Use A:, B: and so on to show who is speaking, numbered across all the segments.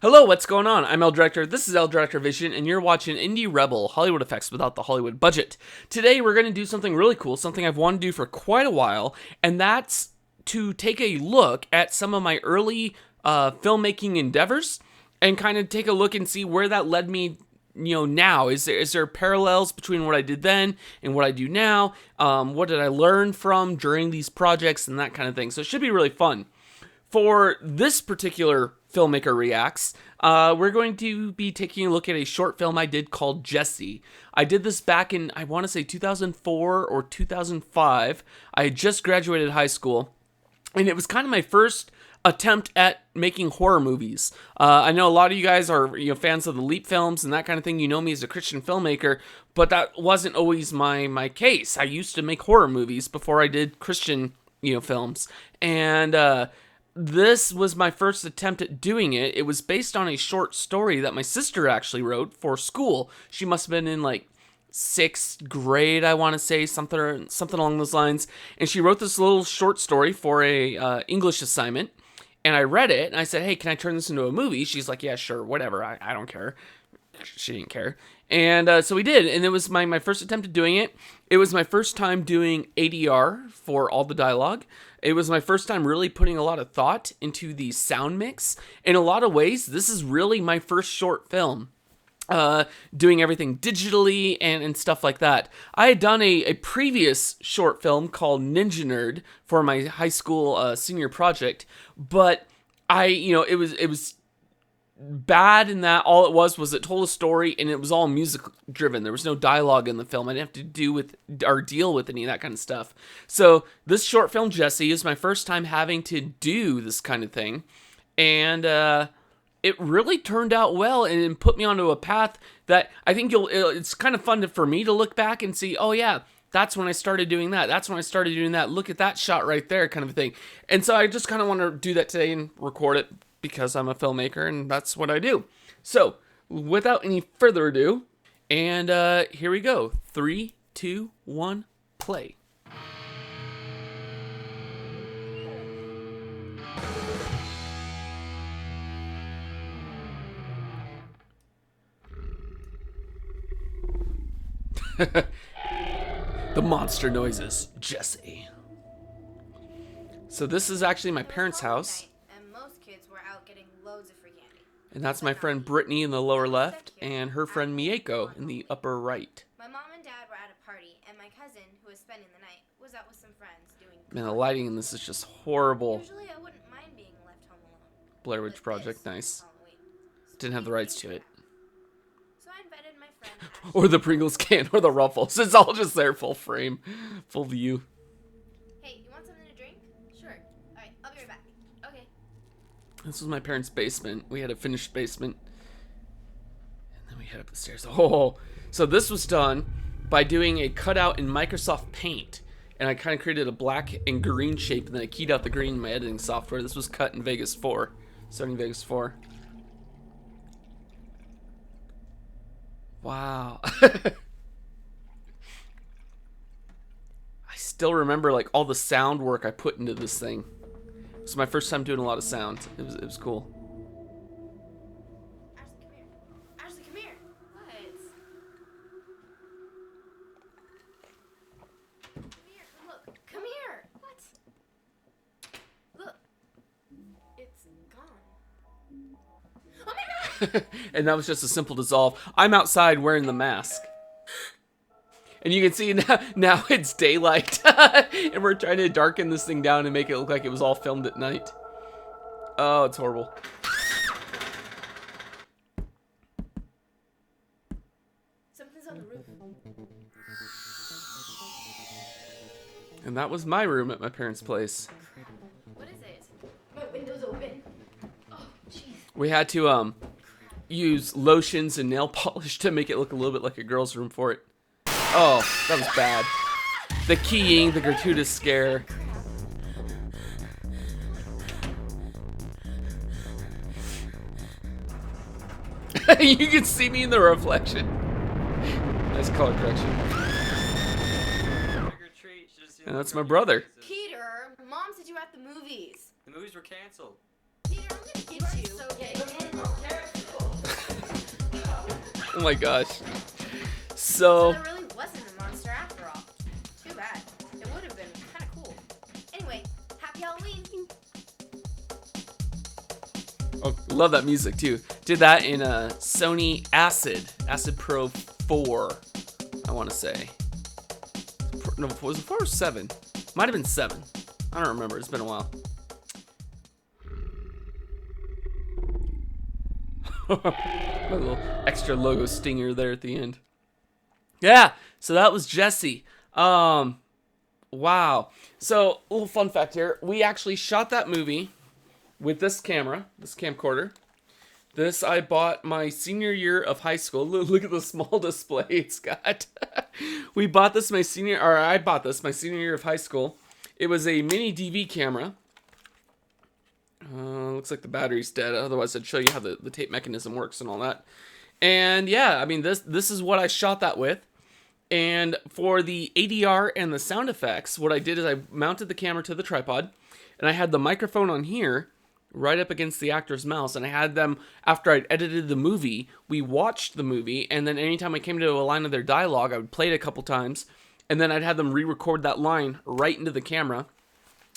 A: Hello, what's going on? I'm El Director, this is El Director Vision, and you're watching Indie Rebel, Hollywood effects without the Hollywood budget. Today we're going to do something really cool, something I've wanted to do for quite a while, and that's to take a look at some of my early filmmaking endeavors, and kind of take a look and see where that led me now. Is there parallels between what I did then and what I do now? What did I learn from during these projects and that kind of thing? So it should be really fun. For this particular Filmmaker Reacts, we're going to be taking a look at a short film I did called Jesse. I did this back in, I want to say 2004 or 2005. I had just graduated high school, and it was kind of my first attempt at making horror movies. I know a lot of you guys are fans of the Leap films and that kind of thing. You know me as a Christian filmmaker, but that wasn't always my case. I used to make horror movies before I did Christian films, and this was my first attempt at doing it. It was based on a short story that my sister actually wrote for school. She must have been in like 6th grade, I want to say, something along those lines. And she wrote this little short story for a English assignment. And I read it, and I said, hey, can I turn this into a movie? She's like, yeah, sure, whatever, I don't care. She didn't care. And so we did, and it was my first attempt at doing it. It was my first time doing ADR for all the dialogue. It was my first time really putting a lot of thought into the sound mix. In a lot of ways, this is really my first short film. Doing everything digitally and stuff like that. I had done a previous short film called Ninja Nerd for my high school senior project, but it was bad in that all it was it told a story and it was all music driven. There was no dialogue in the film. I didn't have to deal with any of that kind of stuff. So this short film, Jesse, is my first time having to do this kind of thing, and it really turned out well and put me onto a path that I think it's kind of fun for me to look back and see, oh yeah, that's when I started doing that. That's when I started doing that. Look at that shot right there, kind of a thing. And so I just kind of want to do that today and record it because I'm a filmmaker and that's what I do. So without any further ado, and here we go. 3, 2, 1, play. The monster noises, Jesse. So this is actually my parents' house.
B: And most kids were out getting loads of free candy.
A: And that's my friend Brittany in the lower left, and her friend Mieko in the upper right.
B: My mom and dad were at a party, and my cousin, who was spending the night, was out with some friends doing...
A: Man, the lighting in this is just horrible.
B: Usually I wouldn't mind being left home alone.
A: Blair Witch Project, nice. Didn't have the rights to it.
B: So I invited my friend Ashley.
A: Or the Pringles can, or the Ruffles. It's all just there, full frame, full view.
B: Hey, you want something to drink? Sure. Alright, I'll be right back. Okay.
A: This was my parents' basement. We had a finished basement. And then we head up the stairs. Oh, so this was done by doing a cutout in Microsoft Paint. And I kind of created a black and green shape, and then I keyed out the green in my editing software. This was cut in Vegas 4. Starting Vegas 4. Wow. I still remember like all the sound work I put into this thing. It was my first time doing a lot of sound. It was cool.
B: Ashley, come here. Ashley, come here. What? Come here. Look. Come here. What? Look. It's gone. Oh my god!
A: And that was just a simple dissolve. I'm outside wearing the mask. And you can see now it's daylight. And we're trying to darken this thing down and make it look like it was all filmed at night. Oh, it's horrible.
B: Something's on the roof.
A: And that was my room at my parents' place.
B: What is it? My window's open. Oh, jeez.
A: We had to use lotions and nail polish to make it look a little bit like a girl's room for it. Oh, that was bad. The keying, the gratuitous scare. You can see me in the reflection. Nice color correction. And that's my brother.
B: Peter, Mom said you were at the movies.
C: The movies were canceled.
B: Peter, I'm gonna get you. So get in.
A: Oh my gosh.
B: So
A: So,
B: there really wasn't a monster after all. Too bad. It would have been kind of cool. Anyway, happy Halloween.
A: oh, love that music too. Did that in a Sony Acid Pro 4, I want to say. No, was it 4 or 7? Might have been 7. I don't remember. It's been a while. My little extra logo stinger there at the end. Yeah, so that was Jesse. Wow. So, a little fun fact here. We actually shot that movie with this camera, this camcorder. This I bought my senior year of high school. Look at the small display it's got. I bought this my senior year of high school. It was a mini DV camera. Looks like the battery's dead. Otherwise, I'd show you how the tape mechanism works and all that. And yeah, I mean, this is what I shot that with. And for the ADR and the sound effects, what I did is I mounted the camera to the tripod, and I had the microphone on here, right up against the actor's mouth, and I had them, after I'd edited the movie, we watched the movie, and then anytime I came to a line of their dialogue, I would play it a couple times, and then I'd have them re-record that line right into the camera.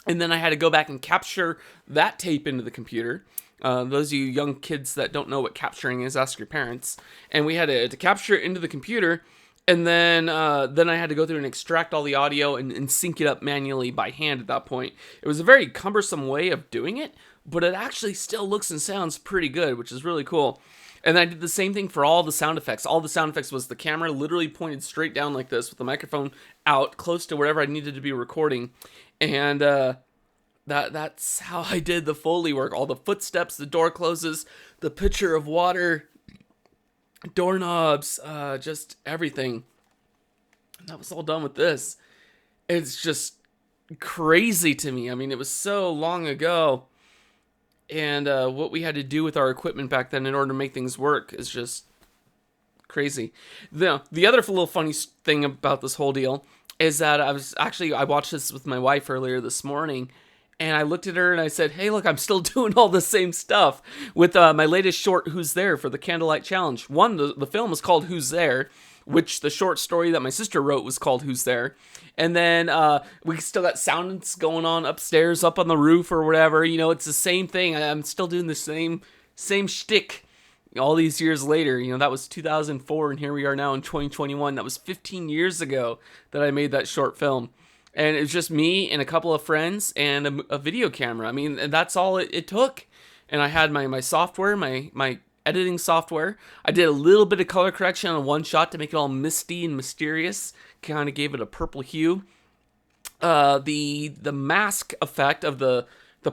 A: And then I had to go back and capture that tape into the computer. Those of you young kids that don't know what capturing is, ask your parents. And we had to capture it into the computer. And then I had to go through and extract all the audio and sync it up manually by hand at that point. It was a very cumbersome way of doing it, but it actually still looks and sounds pretty good, which is really cool. And then I did the same thing for all the sound effects. All the sound effects was the camera literally pointed straight down like this with the microphone out close to wherever I needed to be recording. And that's how I did the Foley work. All the footsteps, the door closes, the pitcher of water, doorknobs, just everything. And that was all done with this. It's just crazy to me. I mean, it was so long ago. And what we had to do with our equipment back then in order to make things work is just crazy. The other little funny thing about this whole deal is that I watched this with my wife earlier this morning, and I looked at her and I said, hey, look, I'm still doing all the same stuff with my latest short, Who's There, for the Candlelight Challenge. The film is called Who's There, which the short story that my sister wrote was called Who's There. And then we still got sounds going on upstairs, up on the roof or whatever. You know, it's the same thing. I'm still doing the same shtick all these years later. You know, that was 2004, and here we are now in 2021. That was 15 years ago that I made that short film. And it was just me and a couple of friends and a video camera. I mean, and that's all it took. And I had my software, my editing software. I did a little bit of color correction on one shot to make it all misty and mysterious. Kind of gave it a purple hue. The mask effect of the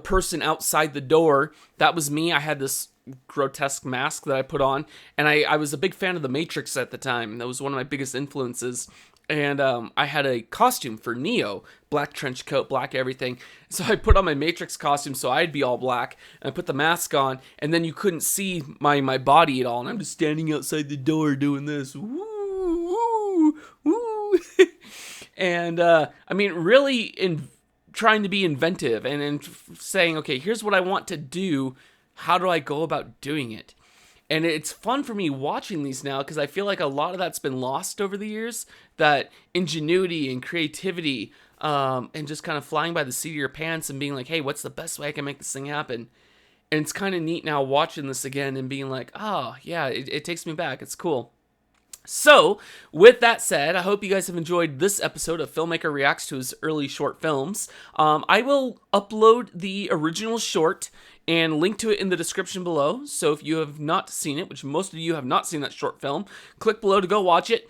A: person outside the door, that was me. I had this grotesque mask that I put on, and I was a big fan of The Matrix at the time. That was one of my biggest influences. And I had a costume for Neo, black trench coat, black everything. So I put on my Matrix costume so I'd be all black, and I put the mask on, and then you couldn't see my body at all, and I'm just standing outside the door doing this. Woo, woo, woo. And I mean, really trying to be inventive and saying, okay, here's what I want to do. How do I go about doing it? And it's fun for me watching these now because I feel like a lot of that's been lost over the years. That ingenuity and creativity and just kind of flying by the seat of your pants and being like, hey, what's the best way I can make this thing happen? And it's kind of neat now watching this again and being like, oh, yeah, it takes me back. It's cool. So, with that said, I hope you guys have enjoyed this episode of Filmmaker Reacts to his early short films. I will upload the original short and link to it in the description below. So if you have not seen it, which most of you have not seen that short film, click below to go watch it.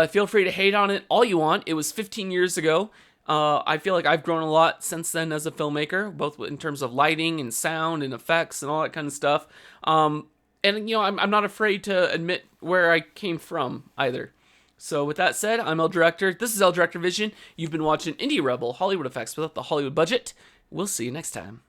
A: Feel free to hate on it all you want. It was 15 years ago. I feel like I've grown a lot since then as a filmmaker, both in terms of lighting and sound and effects and all that kind of stuff. And, you know, I'm not afraid to admit where I came from either. So with that said, I'm El Director. This is El Director Vision. You've been watching Indie Rebel, Hollywood Effects without the Hollywood budget. We'll see you next time.